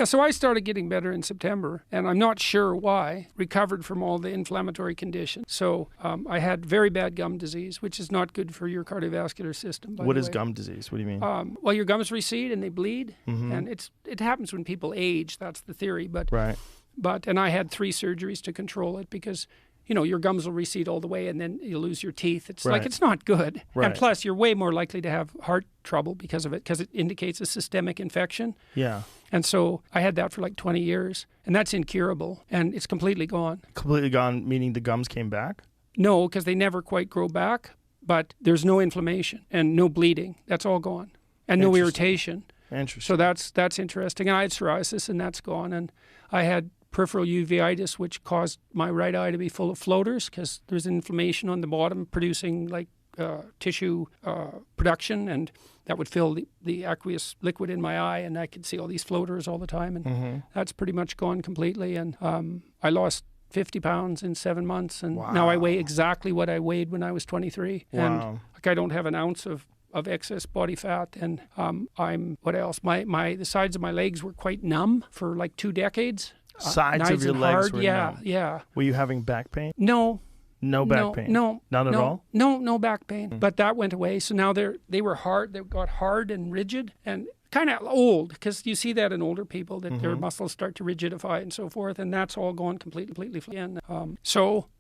so I started getting better in September, and I'm not sure why. Recovered from all the inflammatory conditions. So I had very bad gum disease, which is not good for your cardiovascular system. What is gum disease? What do you mean? Well, your gums recede and they bleed, and it happens when people age. That's the theory. And I had 3 surgeries to control it because, your gums will recede all the way and then you'll lose your teeth. It's like, it's not good. Right. And plus, you're way more likely to have heart trouble because of it, because it indicates a systemic infection. Yeah. And so I had that for like 20 years, and that's incurable, and it's completely gone. Completely gone, meaning the gums came back? No, because they never quite grow back, but there's no inflammation and no bleeding. That's all gone. And no irritation. Interesting. So that's interesting. And I had psoriasis, and that's gone. And I had peripheral uveitis, which caused my right eye to be full of floaters because there's inflammation on the bottom producing like tissue production, and that would fill the aqueous liquid in my eye, and I could see all these floaters all the time, and that's pretty much gone completely. And I lost 50 pounds in 7 months, and now I weigh exactly what I weighed when I was 23. Wow. And like I don't have an ounce of excess body fat, and what else? The sides of my legs were quite numb for like 2 decades. Sides of your legs were numb. Yeah. Were you having back pain? No. No back pain? No. Not at all? No back pain. But that went away. So now they were hard. They got hard and rigid and kind of old, because you see that in older people, that their muscles start to rigidify and so forth, and that's all gone completely again.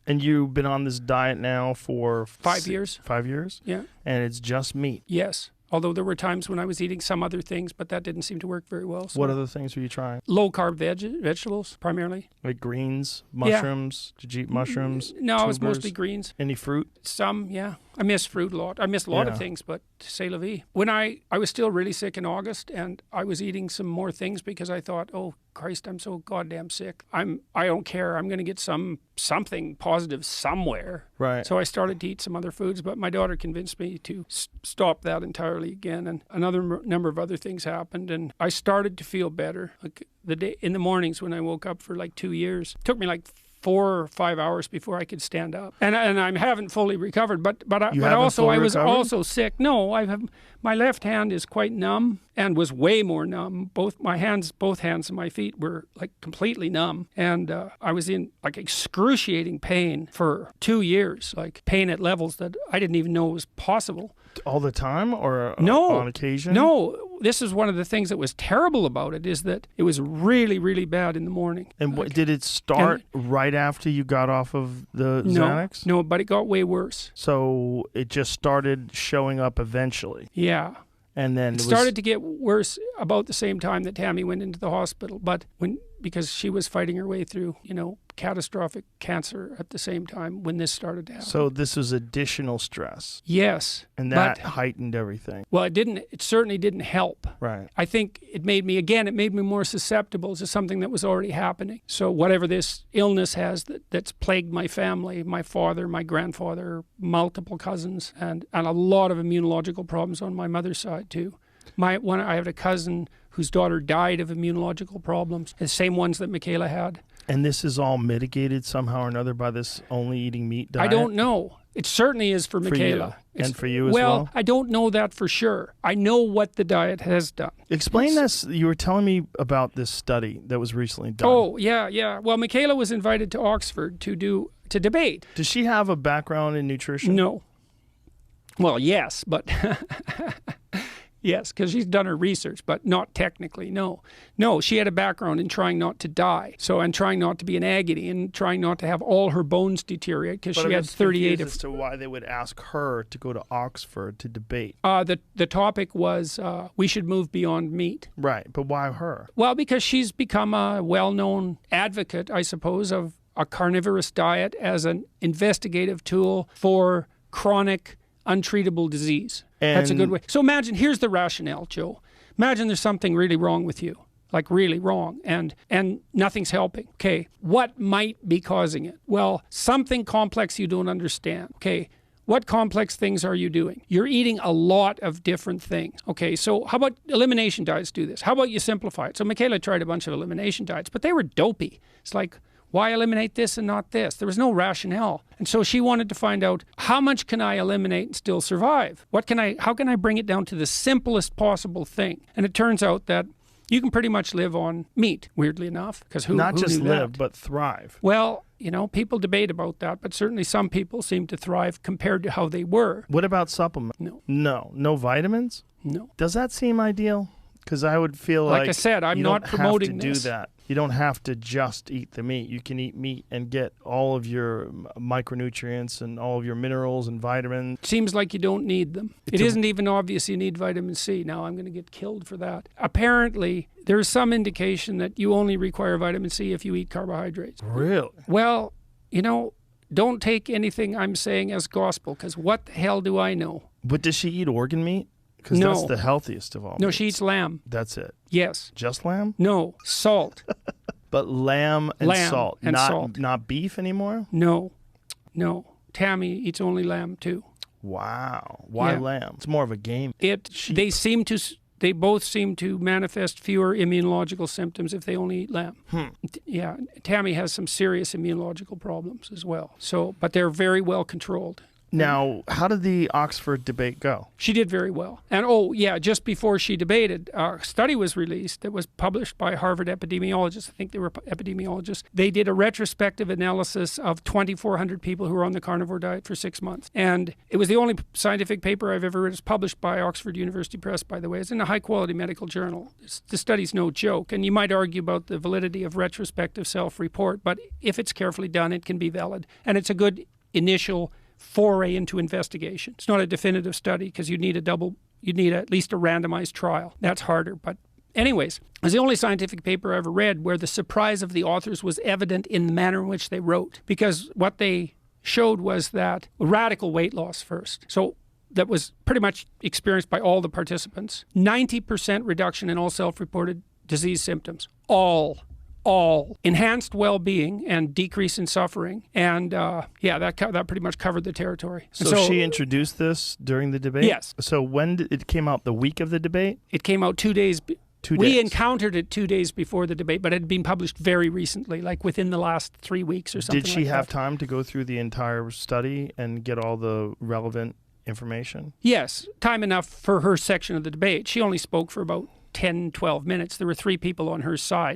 And you've been on this diet now for 5 years. 5 years? Yeah. And it's just meat? Yes. Although there were times when I was eating some other things, but that didn't seem to work very well. So. What other things were you trying? Low-carb vegetables, primarily. Like greens, mushrooms? Did you eat mushrooms? No, it was tubers? mostly greens. Any fruit? Some, yeah. I miss fruit a lot. I miss a lot of things, but c'est la vie. When I was still really sick in August, and I was eating some more things because I thought, oh, Christ, I'm so goddamn sick. I don't care. I'm going to get something positive somewhere. Right. So I started to eat some other foods, but my daughter convinced me to stop that entirely again. And another number of other things happened, and I started to feel better. Like in the mornings when I woke up for like 2 years, it took me like 4 or 5 hours before I could stand up, and I haven't fully recovered. But I was also sick. No, my left hand is quite numb and was way more numb. Both hands of my feet were like completely numb, and I was in like excruciating pain for 2 years, like pain at levels that I didn't even know was possible. All the time, or on occasion? No. This is one of the things that was terrible about it, is that it was really, really bad in the morning. And did it start right after you got off of the Xanax? No, but it got way worse. So it just started showing up eventually? Yeah. And then it started to get worse about the same time that Tammy went into the hospital, because she was fighting her way through, catastrophic cancer at the same time when this started to happen. So this was additional stress. Yes. And that heightened everything. Well, it certainly didn't help. Right. I think it made me more susceptible to something that was already happening. So whatever this illness has that's plagued my family, my father, my grandfather, multiple cousins, and a lot of immunological problems on my mother's side too. I have a cousin whose daughter died of immunological problems, the same ones that Michaela had. And this is all mitigated somehow or another by this only eating meat diet? I don't know. It certainly is for Michaela. And for you as well? Well, I don't know that for sure. I know what the diet has done. Explain this. You were telling me about this study that was recently done. Oh, yeah. Well, Michaela was invited to Oxford to debate. Does she have a background in nutrition? No. Well, yes, but... Yes, because she's done her research, but not technically, no. No, she had a background in trying not to die, and trying not to be in agony, and trying not to have all her bones deteriorate, because she had 38 as to why they would ask her to go to Oxford to debate. The topic was we should move beyond meat. Right, but why her? Well, because she's become a well-known advocate, I suppose, of a carnivorous diet as an investigative tool for chronic untreatable disease. That's a good way. So imagine, here's the rationale, Joe. Imagine there's something really wrong with you, like really wrong, and nothing's helping. Okay, what might be causing it? Well, something complex you don't understand. Okay, what complex things are you doing? You're eating a lot of different things. Okay, so how about elimination diets do this? How about you simplify it? So Michaela tried a bunch of elimination diets, but they were dopey. It's like, why eliminate this and not this? There was no rationale. And so she wanted to find out, how much can I eliminate and still survive? How can I bring it down to the simplest possible thing? And it turns out that You can pretty much live on meat, weirdly enough, because who Not just knew live, that? but thrive. Well, people debate about that, but certainly some people seem to thrive compared to how they were. What about supplements? No. No vitamins? No. Does that seem ideal? Because I would feel like I said, I'm not promoting this. You don't have to do that. You don't have to just eat the meat. You can eat meat and get all of your micronutrients and all of your minerals and vitamins. Seems like you don't need them. It isn't even obvious you need vitamin C. Now I'm going to get killed for that. Apparently, there's some indication that you only require vitamin C if you eat carbohydrates. Really? Well, don't take anything I'm saying as gospel, because what the hell do I know? But does she eat organ meat? Because No. that's the healthiest of all. No, meats. she eats lamb. That's it. Yes. Just lamb? No, salt. But lamb and salt. And salt. Not beef anymore? No. Tammy eats only lamb too. Wow. Why Yeah. lamb? It's more of a game. They both seem to manifest fewer immunological symptoms if they only eat lamb. Yeah, Tammy has some serious immunological problems as well. But they're very well controlled. Now, how did the Oxford debate go? She did very well. And just before she debated, a study was released that was published by Harvard epidemiologists. I think they were epidemiologists. They did a retrospective analysis of 2,400 people who were on the carnivore diet for 6 months. And it was the only scientific paper I've ever read. It's published by Oxford University Press, by the way. It's in a high-quality medical journal. The study's no joke. And you might argue about the validity of retrospective self-report, but if it's carefully done, it can be valid. And it's a good initial foray into investigation. It's not a definitive study because you'd need at least a randomized trial. That's harder. But anyways, it was the only scientific paper I ever read where the surprise of the authors was evident in the manner in which they wrote, because what they showed was that radical weight loss first. So that was pretty much experienced by all the participants. 90% reduction in all self-reported disease symptoms. All enhanced well-being and decrease in suffering, and that pretty much covered the territory. So she introduced this during the debate? Yes. So when did it came out? The week of the debate? It came out 2 days. 2 days. We encountered it 2 days before the debate, but it had been published very recently, like within the last 3 weeks or something. Did she like have that. time to go through the entire study and get all the relevant information? Yes, time enough for her section of the debate. She only spoke for about 10, 12 minutes. There were 3 people on her side.